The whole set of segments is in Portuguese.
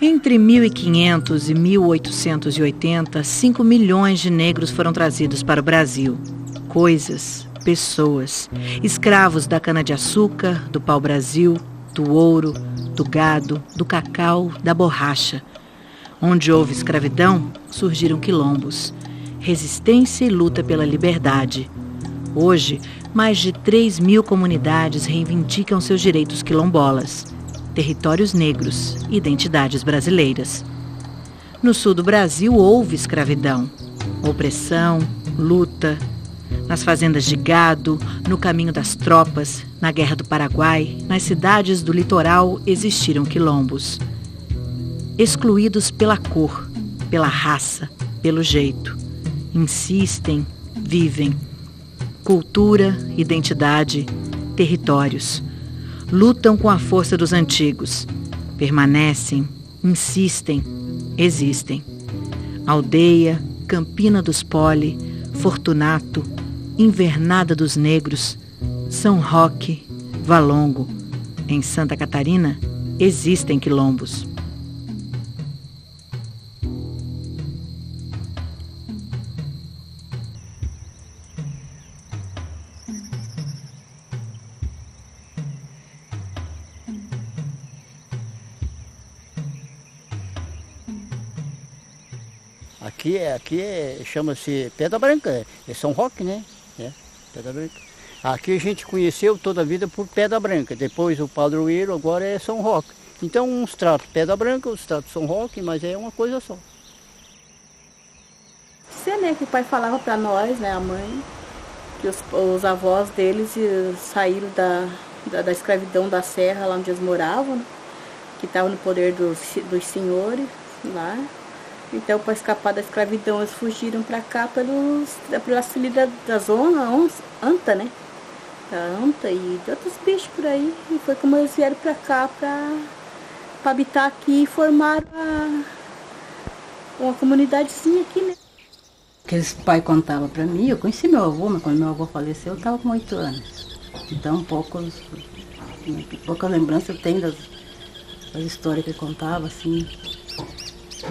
Entre 1500 e 1880, 5 milhões de negros foram trazidos para o Brasil. Coisas, pessoas, escravos da cana-de-açúcar, do pau-brasil, do ouro, do gado, do cacau, da borracha. Onde houve escravidão, surgiram quilombos. Resistência e luta pela liberdade. Hoje, mais de 3 mil comunidades reivindicam seus direitos quilombolas. Territórios negros, identidades brasileiras. No sul do Brasil houve escravidão, opressão, luta. Nas fazendas de gado, no caminho das tropas, na Guerra do Paraguai, nas cidades do litoral existiram quilombos. Excluídos pela cor, pela raça, pelo jeito. Insistem, vivem. Cultura, identidade, territórios. Lutam com a força dos antigos. Permanecem, insistem, existem. Aldeia, Campina dos Poli, Fortunato, Invernada dos Negros, São Roque, Valongo. Em Santa Catarina, existem quilombos. Aqui chama-se Pedra Branca, é São Roque, né? Pedra Branca. Aqui a gente conheceu toda a vida por Pedra Branca, depois o padroeiro, agora é São Roque. Então uns tratam Pedra Branca, outros tratam São Roque, mas é uma coisa só. Você, né, que o pai falava para nós, né, a mãe, que os avós deles saíram da escravidão da serra, lá onde eles moravam, né, que estavam no poder dos senhores lá. Então, para escapar da escravidão, eles fugiram para cá pelas filhas da zona, anta, né? Da anta e de outros bichos por aí. E foi como eles vieram para cá para habitar aqui e formaram uma comunidadezinha aqui, né? Aqueles pai contava para mim, eu conheci meu avô, mas quando meu avô faleceu, eu estava com 8 anos. Então, pouca lembrança eu tenho das histórias que ele contava, assim.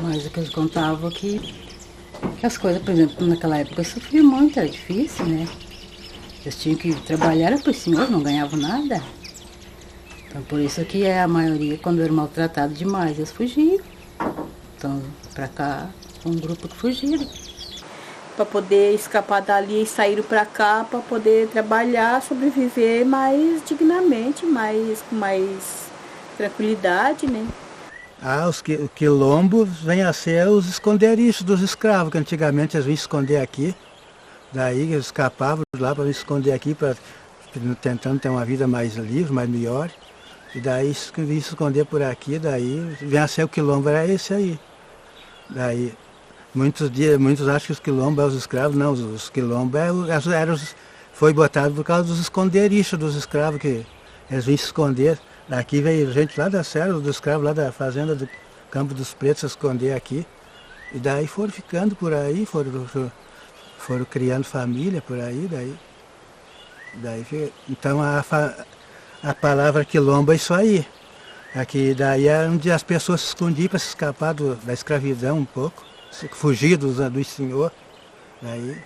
Mas o que eles contavam que as coisas, por exemplo, naquela época eu sofria muito, era difícil, né? Eles tinham que trabalhar, era por senhor, não ganhavam nada. Então por isso que a maioria, quando eram maltratados demais, eles fugiram. Então, para cá, um grupo que fugiram. Para poder escapar dali e saíram para cá para poder trabalhar, sobreviver mais dignamente, com mais tranquilidade, né? O quilombo vem a ser os esconderijos dos escravos, que antigamente eles vinham esconder aqui. Daí eles escapavam lá para se esconder aqui, tentando ter uma vida mais livre, mais melhor. E daí vinham se esconder por aqui, daí vem a ser o quilombo, era esse aí. Daí muitos acham que os quilombos eram os escravos, não, os quilombos foi botado por causa dos esconderijos dos escravos, que eles vinham se esconder. Daqui veio gente lá da serra, dos escravos lá da fazenda do Campo dos Pretos se esconder aqui. E daí foram ficando por aí, foram criando família por aí, então a palavra quilombo é isso aí. Aqui daí é onde as pessoas se escondiam para se escapar da escravidão um pouco, fugir dos senhor. Daí,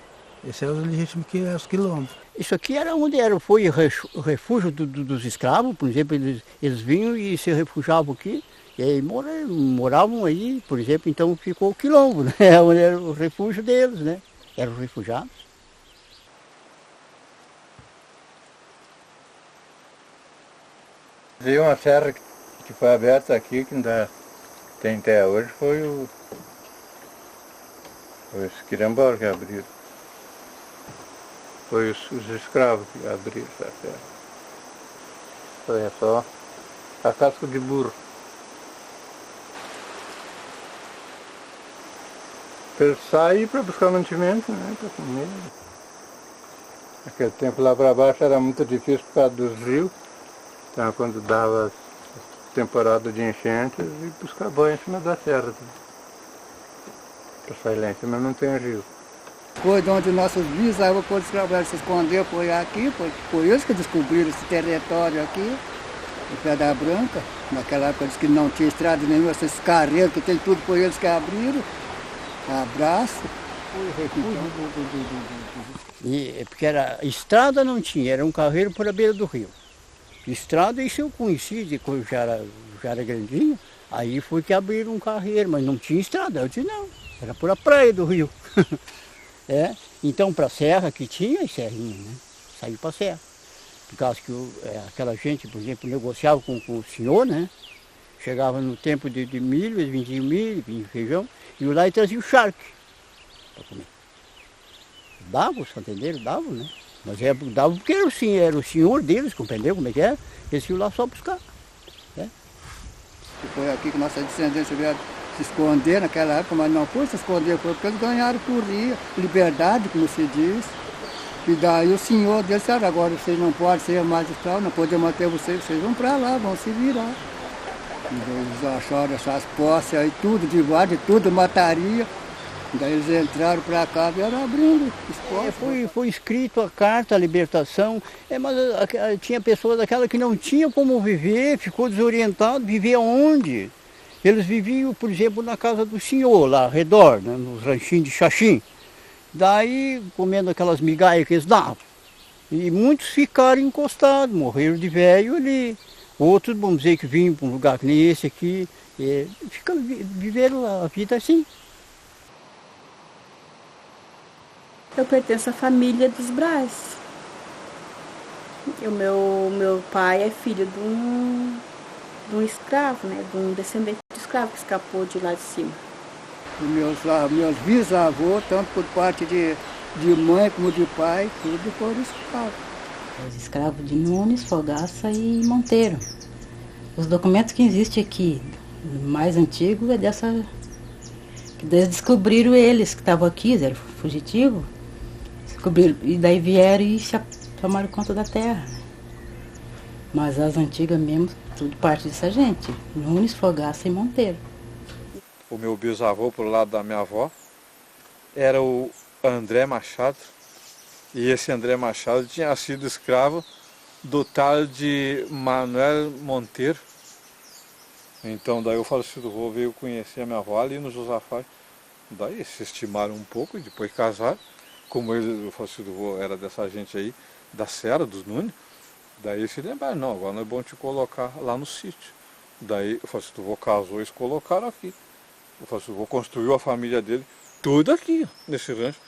esse é o legítimo que é os quilombos. Isso aqui era onde foi o refúgio dos escravos, por exemplo, eles vinham e se refugiavam aqui, e aí moravam aí, por exemplo, então ficou o quilombo, né? Onde era o refúgio deles, né? Eram refugiados. Veio uma serra que foi aberta aqui, que ainda tem até hoje, foi os quilombolas que abriram. Foi os escravos que abriram essa terra. Foi só a casca de burro. Para eles saírem para buscar mantimento, né, para comer. Naquele tempo lá para baixo era muito difícil por causa dos rios. Então quando dava temporada de enchente, eles iam buscar banho em cima da serra. Para sair lá em cima não tem rio. Foi de onde nossos bisavós, quando escravaram, se escondeu, foi aqui, foi eles que descobriram esse território aqui, em Pedra Branca. Naquela época diz que não tinha estrada nenhuma, esses carreiros que tem tudo por eles que abriram. Abraço. Porque era, estrada não tinha, era um carreiro por a beira do rio. Estrada, isso eu conheci, quando já era grandinho, aí foi que abriram um carreiro, mas não tinha estrada. Eu disse, não, era por a praia do rio. Então para a serra que tinha, as serrinhas, né? Saiu para a serra. Por causa que aquela gente, por exemplo, negociava com o senhor, né? Chegava no tempo de milho, eles vendiam milho, vendiam feijão, e lá e traziam o charque para comer. Dava, os fazendeiros davam, né? Mas dava porque era o senhor deles, compreendeu como é que é? Eles iam lá só buscar. E foi aqui que nossa descendência veio se esconder naquela época, mas não foi se esconder, foi porque eles ganharam por liberdade, como se diz. E daí o senhor deles disse, agora vocês não podem ser mais escravos, não podemos manter vocês vão para lá, vão se virar. E eles acharam essas posses aí, tudo de guarda, tudo mataria. Daí eles entraram para cá e vieram abrindo os foi escrito a carta, a libertação, mas tinha pessoas daquela que não tinham como viver, ficou desorientado, vivia onde? Eles viviam, por exemplo, na casa do senhor, lá ao redor, né, nos ranchinhos de Xaxim. Daí, comendo aquelas migalhas que eles davam. E muitos ficaram encostados, morreram de velho ali. Outros, vamos dizer, que vinham para um lugar que nem esse aqui, viveram a vida assim. Eu pertenço à família dos Braz. O meu pai é filho de um escravo, né? De um descendente de escravo que escapou de lá de cima. Meus bisavôs, tanto por parte de mãe como de pai, tudo foram escravos. Os escravos de Nunes, Fogaça e Monteiro. Os documentos que existem aqui, mais antigos, é dessa... que eles descobriram eles que estavam aqui, eram fugitivos. Descobriram, e daí vieram e tomaram conta da terra. Mas as antigas mesmo, tudo parte dessa gente. Nunes, Fogaça e Monteiro. O meu bisavô, pro lado da minha avó, era o André Machado. E esse André Machado tinha sido escravo do tal de Manuel Monteiro. Então daí o falecido avô veio conhecer a minha avó ali no Josafá. Daí se estimaram um pouco e depois casaram. Como o falecido avô era dessa gente aí, da Serra, dos Nunes, daí se lembraram, não, agora não é bom te colocar lá no sítio. Daí o falecido avô casou e eles colocaram aqui. O falecido avô construiu a família dele, tudo aqui, nesse rancho.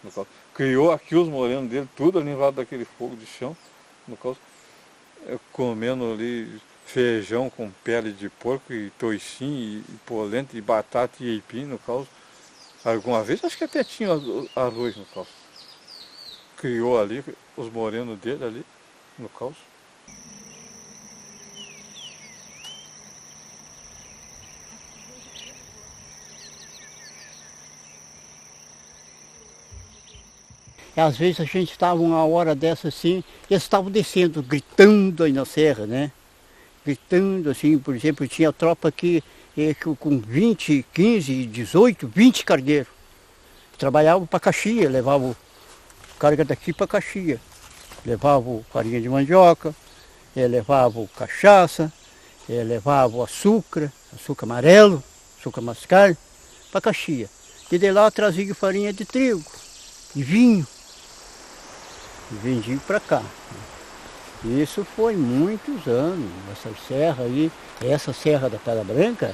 No caso, criou aqui os morenos dele, tudo ali embaixo daquele fogo de chão. No caso, comendo ali feijão com pele de porco e toicinho, e polenta, e batata e aipim, no caso. Alguma vez, acho que até tinha arroz no caso. Criou ali os morenos dele ali, no caso. E às vezes a gente estava uma hora dessa assim, e eles estavam descendo, gritando aí na serra, né? Gritando assim, por exemplo, tinha tropa aqui com 20, 15, 18, 20 cargueiros. Trabalhavam para Caxias, levavam carga daqui para Caxias. Levavam farinha de mandioca, levavam cachaça, levavam açúcar amarelo, açúcar mascaro, para Caxias. E de lá traziam farinha de trigo, de vinho. E vendiam para cá. Isso foi muitos anos, essa serra aí, essa serra da Pedra Branca.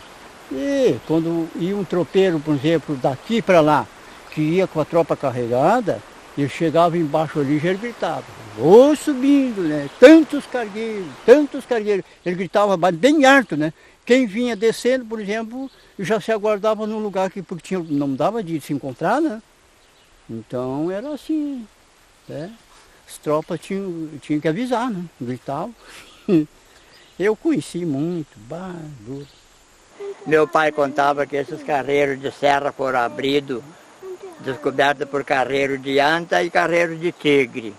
E quando ia um tropeiro, por exemplo, daqui para lá, que ia com a tropa carregada, ele chegava embaixo ali e já gritava, vou subindo, né? Tantos cargueiros. Ele gritava bem alto, né? Quem vinha descendo, por exemplo, já se aguardava num lugar que porque não dava de se encontrar, né? Então era assim, né? As tropas tinham que avisar, né? Gritavam. Eu conheci muito, duro. Meu pai contava que esses carreiros de serra foram abridos, descobertos por carreiro de anta e carreiro de tigre.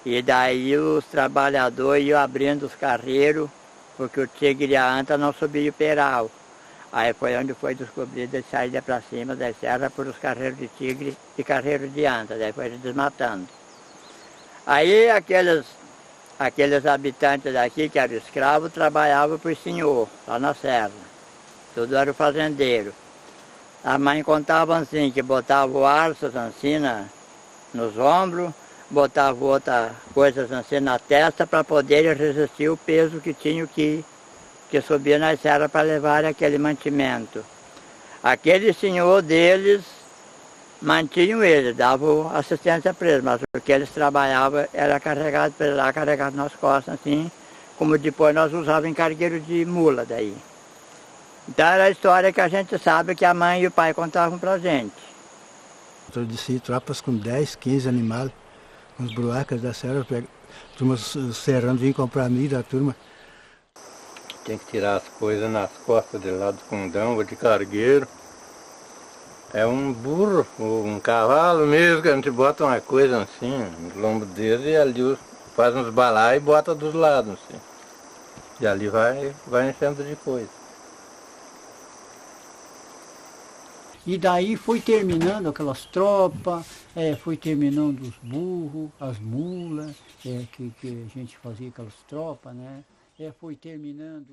E daí os trabalhadores iam abrindo os carreiros, porque o tigre e a anta não subiam o peral. Aí foi onde foi descobrido a saída para cima da serra por os carreiros de tigre e carreiros de anta, daí foi desmatando. Aí aqueles habitantes daqui, que eram escravos, trabalhavam para o senhor, lá na serra. Tudo era o fazendeiro. A mãe contava assim, que botava o arço assim nos ombros, botava outra coisa assim na testa para poder resistir o peso que tinham que subir na serra para levar aquele mantimento. Aquele senhor deles mantinham eles, davam assistência para eles, mas o que eles trabalhavam era carregado para lá, carregado nas costas, assim, como depois nós usávamos em cargueiro de mula daí. Então era a história que a gente sabe que a mãe e o pai contavam pra gente. Eu desci tropas com 10, 15 animais, com os bruacas da serra, turma serrando, vinha comprar milho da turma. Tem que tirar as coisas nas costas de lá do fundão ou de cargueiro. É um burro ou um cavalo mesmo, que a gente bota uma coisa assim, no lombo dele, e ali faz uns balaios e bota dos lados assim. E ali vai enchendo de coisa. E daí foi terminando aquelas tropas, foi terminando os burros, as mulas, que a gente fazia aquelas tropas, né? Foi terminando...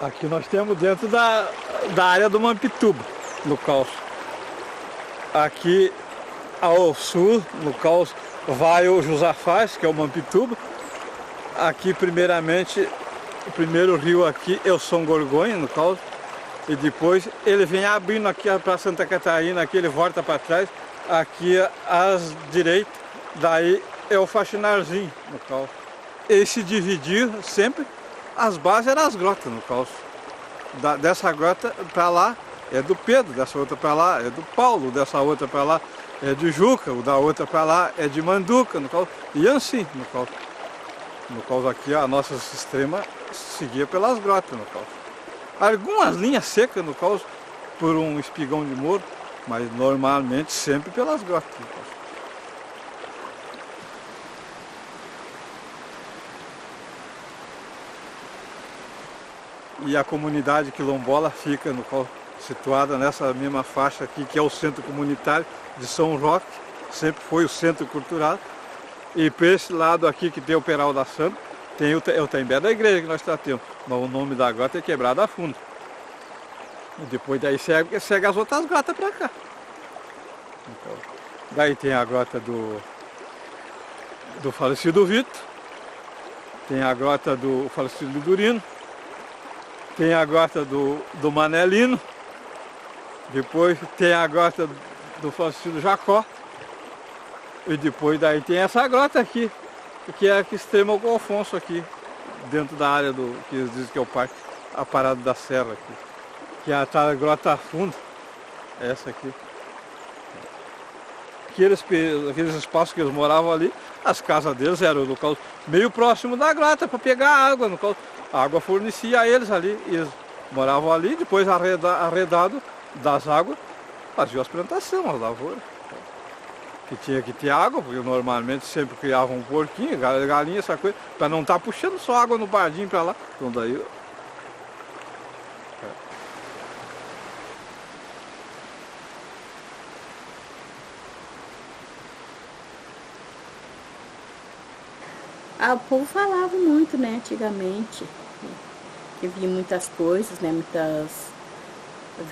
Aqui nós temos dentro da área do Mampituba, no Calço. Aqui ao sul, no Calço, vai o Josafás, que é o Mampituba. Aqui, primeiramente, o primeiro rio aqui é o São Gorgonha, no Calço. E depois ele vem abrindo aqui para Santa Catarina, aqui ele volta para trás, aqui à direita, daí é o Faxinarzinho, no Calço. Ele se dividia sempre, as bases eram as grotas, no Calço. Dessa grota para lá é do Pedro, dessa outra para lá é do Paulo, dessa outra para lá é de Juca, o da outra para lá é de Manduca, no Calço. E assim, no Calço. No Calço aqui a nossa sistema seguia pelas grotas, no Calço. Algumas linhas secas, no caso, por um espigão de morro, mas normalmente sempre pelas grotas. E a comunidade quilombola fica situada nessa mesma faixa aqui, que é o centro comunitário de São Roque, sempre foi o centro cultural. E para esse lado aqui que tem o Peral da Santa, tem o Tembé da igreja que nós temos, mas o nome da grota é Quebrada Funda. E depois daí segue as outras grotas para cá. Então, daí tem a grota do falecido Vitor, tem a grota do falecido Durino, tem a grota do Manelino, depois tem a grota do falecido Jacó, e depois daí tem essa grota aqui, que é a que extrema o Alfonso aqui, dentro da área que eles dizem que é o parque, a Parada da Serra aqui, que é a grota funda, essa aqui. Aqueles espaços que eles moravam ali, as casas deles eram no local meio próximo da grota para pegar água, no qual a água fornecia a eles ali, e eles moravam ali, depois arredado das águas, faziam as plantações, as lavouras. Que tinha que ter água, porque normalmente sempre criavam um porquinho, galinha, essa coisa, para não estar puxando só água no bardinho para lá. Então daí... O povo falava muito, né, antigamente, que via muitas coisas, né, muitas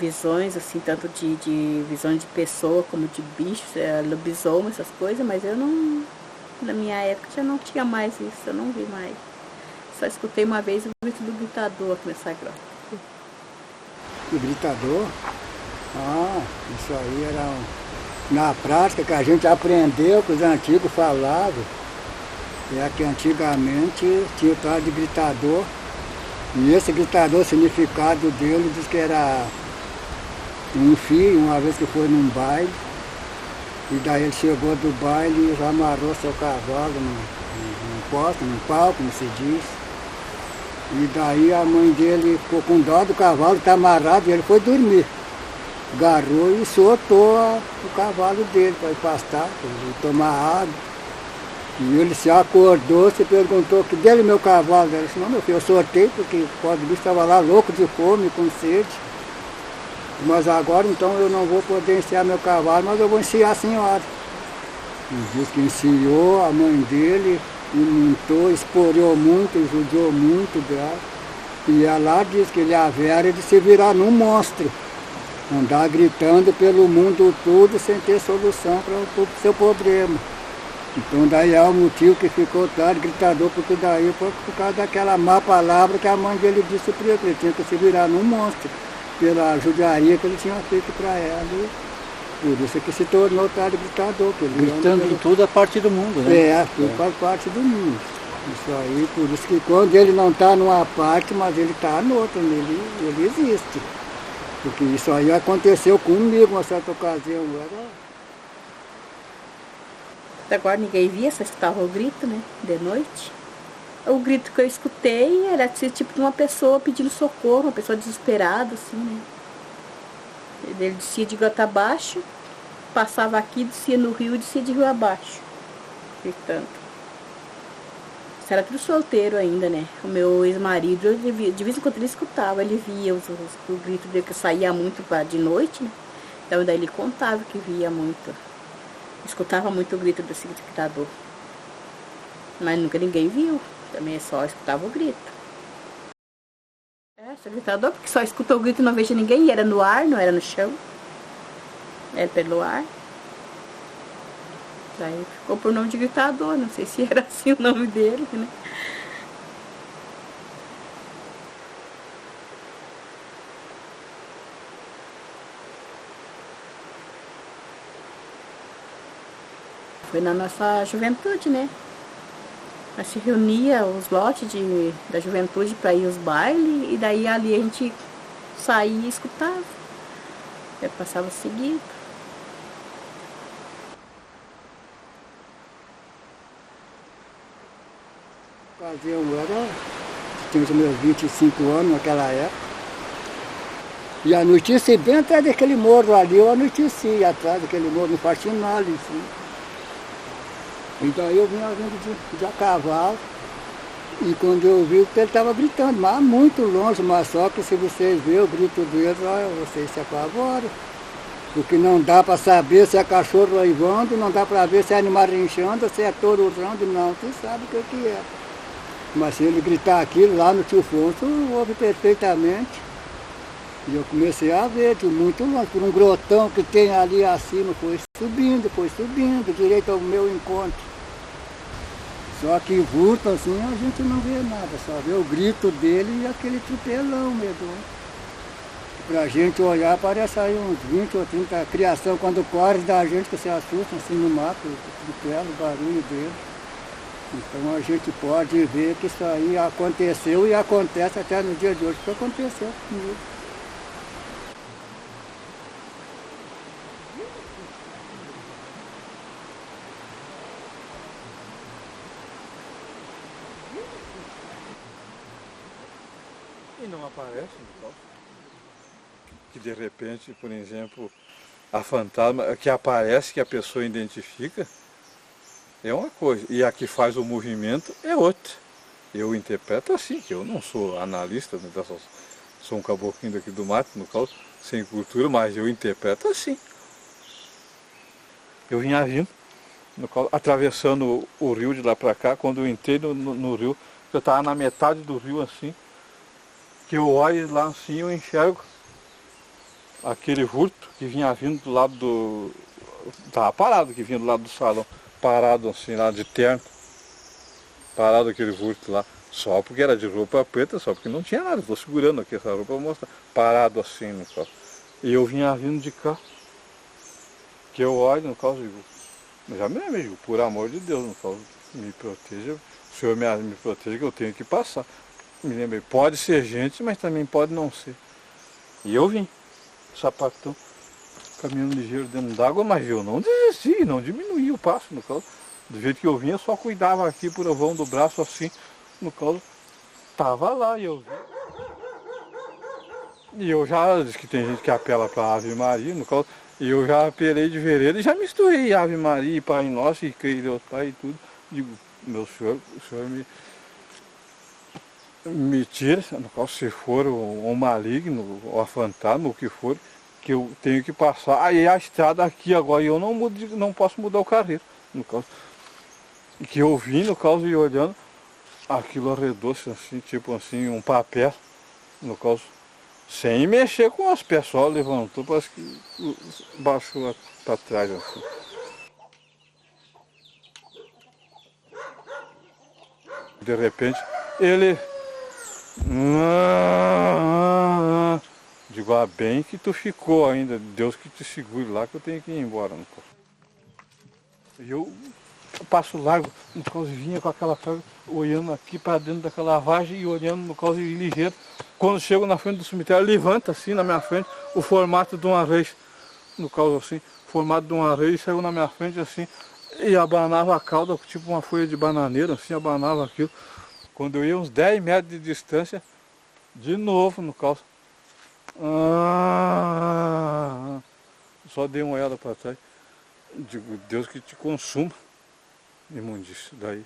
visões, assim, tanto de visões de pessoa como de bichos, lobisomem, essas coisas, mas eu não, na minha época já não tinha mais isso, eu não vi mais. Só escutei uma vez o grito do gritador aqui nessa grota. O gritador? Isso aí era na prática que a gente aprendeu, que os antigos falavam. Que antigamente tinha o tal de gritador, e esse gritador, o significado dele diz que era um filho, uma vez que foi num baile, e daí ele chegou do baile e já amarrou seu cavalo num palco, como se diz. E daí a mãe dele ficou com dó do cavalo, está amarrado, e ele foi dormir. Agarrou e soltou o cavalo dele para ir pastar, para ir tomar água. E ele se acordou, se perguntou que dele meu cavalo. Ele disse, não, meu filho, eu soltei porque pode vir, estava lá louco de fome, com sede. Mas agora então eu não vou poder ensiar meu cavalo, mas eu vou ensinar a senhora. Ele diz que ensinou a mãe dele, montou, esporou muito, judiou muito dela. E ela diz que ele a Vera de se virar num monstro. Andar gritando pelo mundo todo sem ter solução para o seu problema. Então daí é o motivo que ficou tarde, gritador, porque daí foi por causa daquela má palavra que a mãe dele disse para ele. Ele tinha que se virar num monstro, pela judiaria que ele tinha feito para ela. Por isso que se tornou tarde gritador. Gritando em toda a parte do mundo, né? Tudo faz parte do mundo. Isso aí, por isso que quando ele não está numa parte, mas ele está noutra, ele existe. Porque isso aí aconteceu comigo uma certa ocasião. Até agora ninguém via, só escutava o grito, né? De noite. O grito que eu escutei era tipo de uma pessoa pedindo socorro, uma pessoa desesperada, assim, né? Ele descia de gota abaixo, passava aqui, descia no rio e descia de rio abaixo, gritando. Isso era tudo solteiro ainda, né? O meu ex-marido, de vez em quando ele escutava, ele via o grito dele, que saía muito de noite, né? Então daí ele contava que via muito, escutava muito o grito desse gritador. Mas nunca ninguém viu, também só escutava o grito. Só gritador, porque só escutou o grito e não vejo ninguém, e era no ar, não era no chão. Era pelo ar. Daí ficou por nome de gritador, não sei se era assim o nome dele, né? Foi na nossa juventude, né? Nós se reunia os lotes da juventude para ir aos bailes, e daí ali a gente saía e escutava. Eu passava seguido. Tinha os meus 25 anos naquela época. E anoiteci bem atrás daquele morro ali, eu anoiteci atrás daquele morro, no Faxinal, assim. E daí eu vinha vindo de a cavalo, e quando eu vi, ele estava gritando, mas muito longe, mas só que se vocês verem o grito dele, vocês se apavoram. Porque não dá para saber se é cachorro uivando, não dá para ver se é animal rinchando, se é touro urrando, não, você sabe o que é. Mas se ele gritar aquilo lá no tio Fonso, ouve perfeitamente. E eu comecei a ver de muito longe, por um grotão que tem ali acima, foi subindo, direito ao meu encontro. Só que vulto assim a gente não vê nada, só vê o grito dele e aquele tropelão medonho. Pra gente olhar, parece aí uns 20 ou 30 criação, quando corre da gente que se assusta assim no mato, o tropelo, o barulho dele. Então a gente pode ver que isso aí aconteceu e acontece até no dia de hoje, que aconteceu comigo. E não aparece, então, que de repente, por exemplo, a fantasma que aparece, que a pessoa identifica, é uma coisa, e a que faz o movimento é outra. Eu interpreto assim, que eu não sou analista, né, sou um caboclinho daqui do mato, no caso, sem cultura, mas eu interpreto assim. Eu vinha vindo, no caso, atravessando o rio de lá para cá, quando eu entrei no rio, eu estava na metade do rio assim, que eu olho lá assim, eu enxergo aquele vulto que vinha vindo do lado do... Estava parado, que vinha do lado do salão, parado assim, lá de terno, parado aquele vulto lá, só porque era de roupa preta, só porque não tinha nada, estou segurando aqui essa roupa para mostrar, parado assim no caso. E eu vinha vindo de cá, que eu olho no caso, digo, já me lembro, digo, por amor de Deus, no caso, me proteja, o senhor me proteja que eu tenho que passar. Me lembrei, pode ser gente, mas também pode não ser. E eu vim, sapatão, caminhando ligeiro dentro d'água, mas eu não desisti, não diminuí o passo, no caso. Do jeito que eu vinha, eu só cuidava aqui por avão do braço assim, no caso, tava lá e eu vi. E eu já, diz que tem gente que apela para Ave Maria, no caso, e eu já apelei de vereda e já misturei Ave Maria e Pai Nosso e Creio Deus Pai e tudo. Digo, meu senhor, o senhor me tira, no caso, se for um maligno, ou a fantasma, o que for, que eu tenho que passar. Aí a estrada aqui agora, eu não posso mudar o carreiro. no caos. E que eu vim no caos e olhando, aquilo arredou-se assim, tipo assim, um papel, no caos, sem mexer com as pés, só levantou, parece que baixou para trás assim. De repente, ele... Digo, bem que tu ficou ainda, Deus que te segure lá que eu tenho que ir embora. E eu passo largo, no caos, vinha com aquela carga, olhando aqui para dentro daquela lavagem e olhando no caos ligeiro. Quando chego na frente do cemitério, levanta assim na minha frente o formato de uma reis, no caos assim, formato de uma reis, saiu na minha frente assim, e abanava a cauda, tipo uma folha de bananeira, assim, abanava aquilo. Quando eu ia uns 10 metros de distância, de novo no caos. Só dei uma olhada para trás. Digo, Deus que te consuma, imundícia. Daí,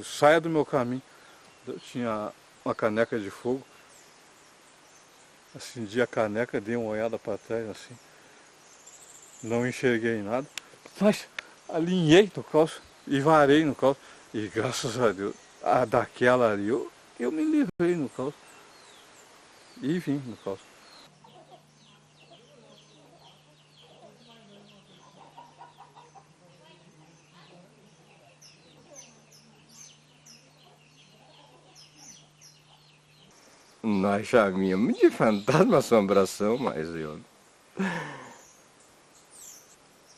saia do meu caminho. Eu tinha uma caneca de fogo. Acendi a caneca, dei uma olhada para trás assim. Não enxerguei nada. Mas alinhei no caos e varei no caos. E graças a Deus, daquela ali, eu me livrei no caos. E vim no caos. Nós chamamos de fantasma assombração, mas eu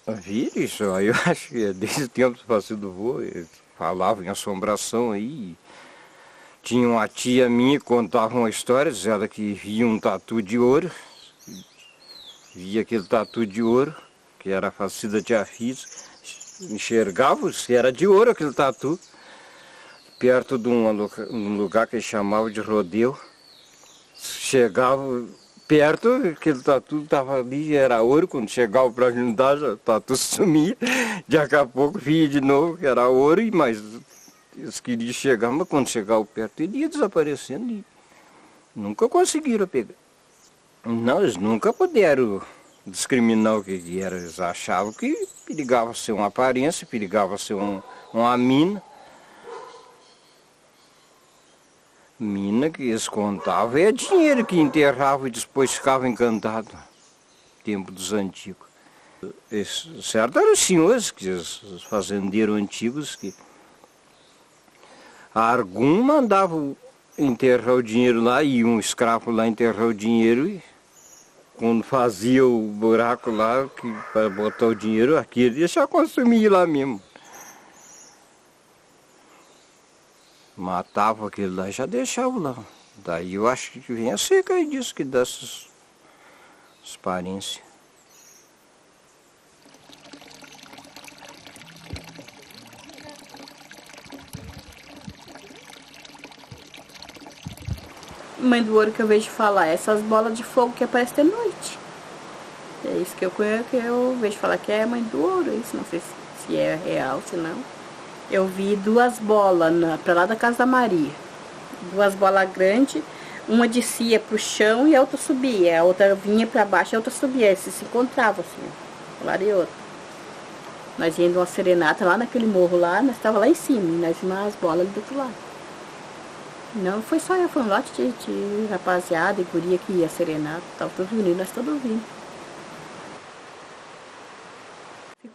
vi isso aí, eu acho que desde o tempo do Passeio do Vô, falavam em assombração aí. Tinha uma tia minha que contava uma história, dizendo que via um tatu de ouro, via aquele tatu de ouro, que era a falecida tia Fis, enxergava se era de ouro aquele tatu, perto de um lugar que eles chamavam de rodeio. Chegava perto, aquele tatu estava ali, era ouro, quando chegava para juntar, o tatu sumia, daqui a pouco via de novo que era ouro, mas eles queriam chegar, mas quando chegava perto ele ia desaparecendo e nunca conseguiram pegar. Não, eles nunca puderam discriminar o que era, eles achavam que perigava ser uma aparência, perigava ser uma mina. Mina que eles contavam, é dinheiro que enterrava e depois ficava encantado, tempo dos antigos. Certo eram os senhores, os fazendeiros antigos, que algum mandava enterrar o dinheiro lá, e um escravo lá enterrar o dinheiro, e quando fazia o buraco lá, para botar o dinheiro aqui, ele deixava consumir lá mesmo. Matava aquele lá e já deixava lá. Daí eu acho que vem a seca aí disso, que dá essas aparências. Mãe do ouro que eu vejo falar, essas bolas de fogo que aparecem de noite. É isso que eu vejo falar que é mãe do ouro, isso, não sei se é real, se não. Eu vi 2 bolas para lá da casa da Maria. 2 bolas grandes, uma descia para o chão e a outra subia. A outra vinha para baixo e a outra subia. Eles se encontravam assim, um lado e outro. Nós íamos uma serenata lá naquele morro lá, nós estávamos lá em cima, e nós vimos as bolas ali do outro lado. Não foi só eu, foi um lote de rapaziada e guria que ia serenata. Estava todos vindo, nós todos vindo.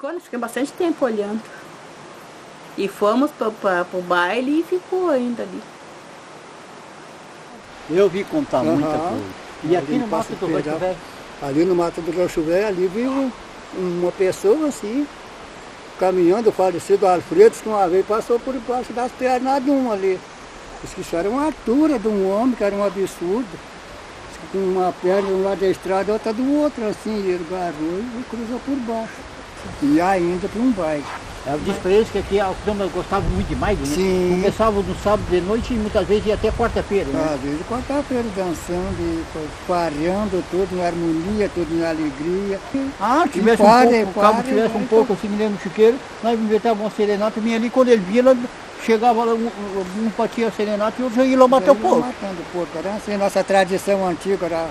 Nós ficamos bastante tempo olhando. E fomos para o baile e ficou ainda ali. Eu vi contar muita coisa. E aqui no Mato do Rancho Velho? Ali no Mato do Rancho Velho, ali viu uma pessoa assim, caminhando, falecido Alfredo, que uma vez passou por debaixo das pernas de um ali. Diz que isso era uma altura de um homem, que era um absurdo. Diz que com uma perna de um lado da estrada, outra do outro, assim, e ele agarrou e cruzou por baixo. E ainda para um baile. Eu disse para eles que aqui a turma gostava muito demais, né? Sim. Começava no sábado de noite e muitas vezes ia até quarta-feira, né? Às vezes quarta-feira dançando, farreando, tudo em harmonia, tudo em alegria. Tivesse tivesse um pouco assim, me lembro do chiqueiro, nós inventávamos uma serenata, vinha ali, quando ele via, nós chegava lá, um batia a serenata e outro ia lá bater o porco. Matando o porco, era assim, nossa tradição antiga, era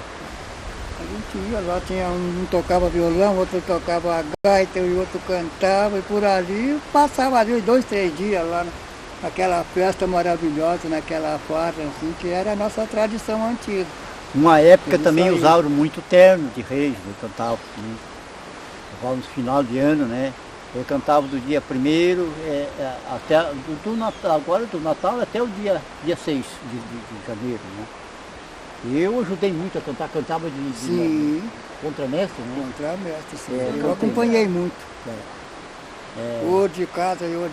A gente ia lá, tinha um tocava violão, outro tocava gaita e outro cantava, e por ali passava ali 2, 3 dias lá naquela festa maravilhosa, naquela farra, assim, que era a nossa tradição antiga. Uma época Isso também aí. usavam muito terno de reis, né? Cantavam, né? Levavam no final de ano, né? Eu cantava do dia 1º até do Natal, agora do Natal até o dia 6 de janeiro, né? E eu ajudei muito a cantar, cantava de contramestre, né? Contramestre, sim. É, Eu acompanhei muito. É. Ô de casa, ô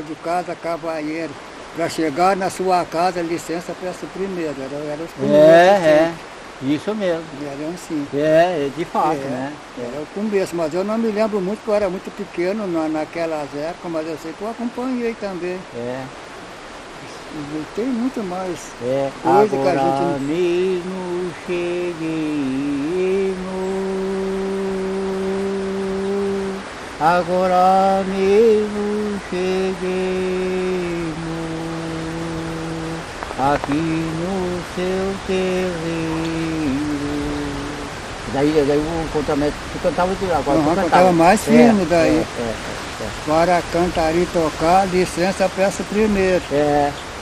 de casa, cavalheiro. Para chegar na sua casa, licença, peço primeiro. Era os primeiros. Isso mesmo. Eram assim. De fato, né? Era o começo, mas eu não me lembro muito, porque eu era muito pequeno naquelas épocas, mas eu sei que eu acompanhei também. Tem muito mais coisa que a Agora gente... mesmo cheguei, agora mesmo cheguei aqui no seu terreiro. Daí o contramestre cantava de lá. Agora cantava mais firme daí. Para cantar e tocar, licença, peço primeiro.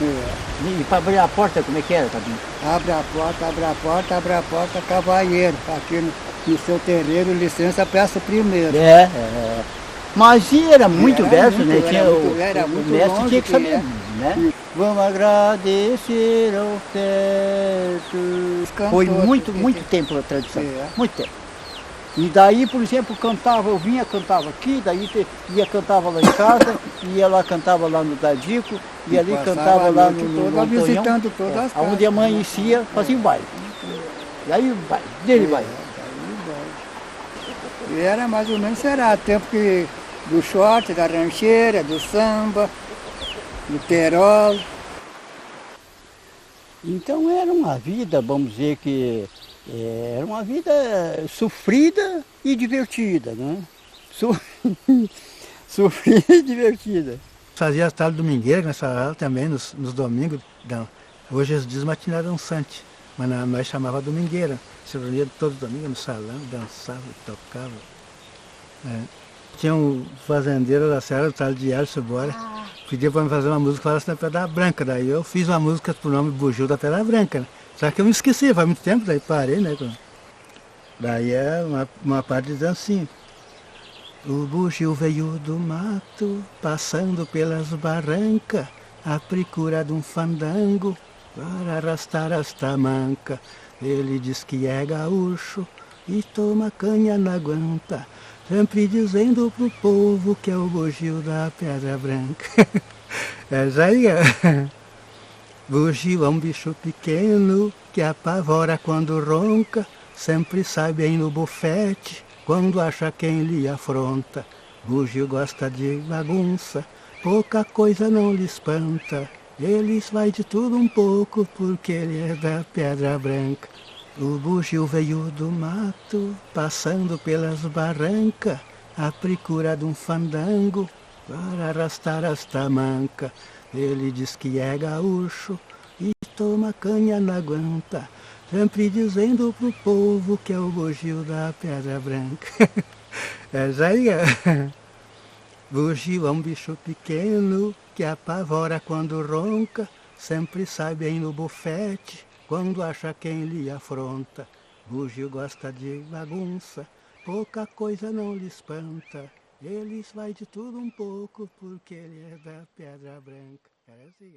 E para abrir a porta, como é que era, Cabinho? Abre a porta, abre a porta, abre a porta, cavalheiro. Aqui no seu terreiro, licença, peço primeiro. Mas era muito verso, né? Era muito o mestre longe tinha que saber, né? Vamos agradecer ao certo. Foi muito tempo a tradição, muito tempo. E daí, por exemplo, eu vinha, cantava aqui, daí cantava lá em casa, ia lá, cantava lá no Dadico, e ali cantava lá no Antonião, visitando todas as casas. onde amanhecia, fazia o baile. E aí o baile, dele baile. E era mais ou menos, será, tempo que do short, da rancheira, do samba, do terol. Então era uma vida, vamos dizer que era uma vida sofrida e divertida, né? Sofrida e divertida. Fazia as tardes domingueiras nessa hora também, nos domingos. Hoje eles dizem matinada dançante, mas nós chamava domingueira. Se reunia todos os domingos no salão, dançava, tocava. Tinha um fazendeiro da Serra, o tal de Elcio Bora, pediu para me fazer uma música que falasse da Pedra Branca. Daí eu fiz uma música por nome Bugio da Pedra Branca, né? Só que eu me esqueci, faz muito tempo, daí parei, né? Daí é uma parte dizendo assim: o bugio veio do mato, passando pelas barrancas, à procura de um fandango, para arrastar as tamancas. Ele diz que é gaúcho e toma canha na guanta, sempre dizendo pro povo que é o bugio da Pedra Branca. Isso aí, bugio é um bicho pequeno que apavora quando ronca, sempre sai bem no bufete quando acha quem lhe afronta. Bugio gosta de bagunça, pouca coisa não lhe espanta. Ele vai de tudo um pouco porque ele é da Pedra Branca. O bugio veio do mato, passando pelas barrancas, à procura de um fandango, para arrastar as tamancas. Ele diz que é gaúcho e toma canha na guanta, sempre dizendo pro povo que é o bugio da Pedra Branca. Isso aí, bugio é um bicho pequeno que apavora quando ronca, sempre sai bem no bufete quando acha quem lhe afronta. Bugio gosta de bagunça, pouca coisa não lhe espanta. Ele vai de tudo um pouco porque ele é da Pedra Branca. Era assim.